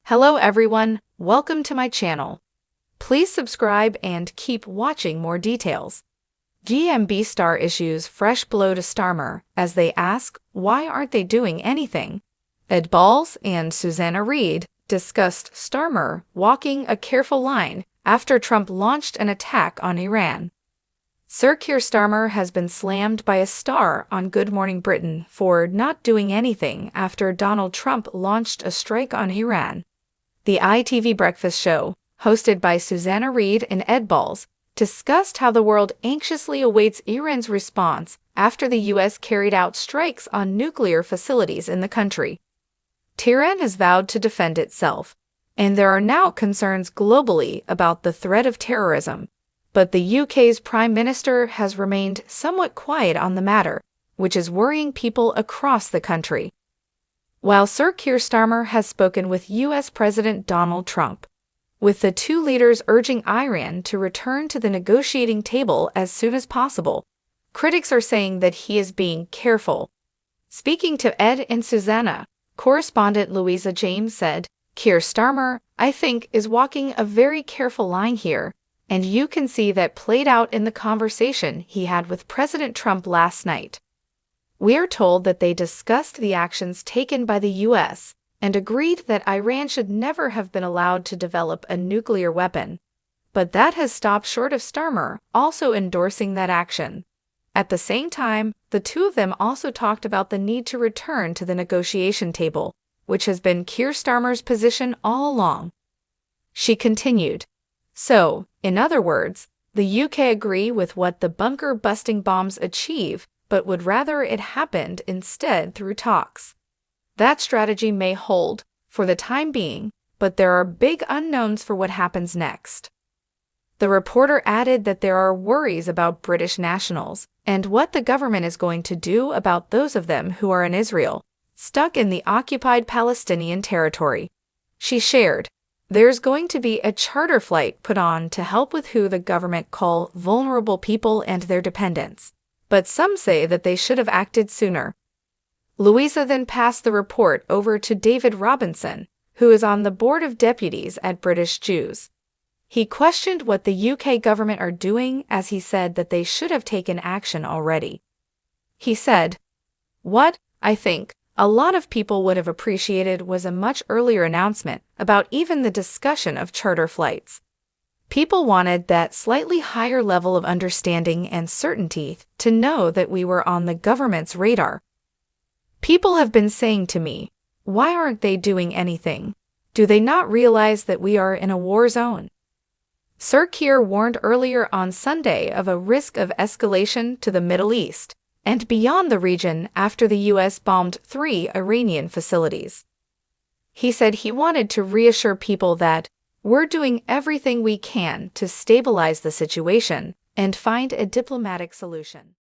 Hello everyone, welcome to my channel. Please subscribe and keep watching more details. GMB star issues fresh blow to Starmer as they ask why aren't they doing anything. Ed Balls and Susanna Reid discussed Starmer walking a careful line after Trump launched an attack on Iran. Sir Keir Starmer has been slammed by a star on Good Morning Britain for not doing anything after Donald Trump launched a strike on Iran. The ITV breakfast show, hosted by Susanna Reid and Ed Balls, discussed how the world anxiously awaits Iran's response after the U.S. carried out strikes on nuclear facilities in the country. Tehran has vowed to defend itself, and there are now concerns globally about the threat of terrorism. But the UK's Prime Minister has remained somewhat quiet on the matter, which is worrying people across the country. While Sir Keir Starmer has spoken with U.S. President Donald Trump, with the two leaders urging Iran to return to the negotiating table as soon as possible, critics are saying that he is being careful. Speaking to Ed and Susanna, correspondent Louisa James said, "Keir Starmer, I think, is walking a very careful line here, and you can see that played out in the conversation he had with President Trump last night. We are told that they discussed the actions taken by the U.S. and agreed that Iran should never have been allowed to develop a nuclear weapon. But that has stopped short of Starmer also endorsing that action. At the same time, the two of them also talked about the need to return to the negotiation table, which has been Keir Starmer's position all along." She continued, "So, in other words, the UK agree with what the bunker-busting bombs achieve, but would rather it happened instead through talks. That strategy may hold for the time being, but there are big unknowns for what happens next." The reporter added that there are worries about British nationals and what the government is going to do about those of them who are in Israel, stuck in the occupied Palestinian territory. She shared, "There's going to be a charter flight put on to help with who the government call vulnerable people and their dependents, but some say that they should have acted sooner." Louisa then passed the report over to David Robinson, who is on the Board of Deputies at British Jews. He questioned what the UK government are doing as he said that they should have taken action already. He said, "What, I think, a lot of people would have appreciated was a much earlier announcement about even the discussion of charter flights. People wanted that slightly higher level of understanding and certainty to know that we were on the government's radar. People have been saying to me, why aren't they doing anything? Do they not realize that we are in a war zone?" Sir Keir warned earlier on Sunday of a risk of escalation to the Middle East and beyond the region after the U.S. bombed 3 Iranian facilities. He said he wanted to reassure people that we're doing everything we can to stabilize the situation and find a diplomatic solution.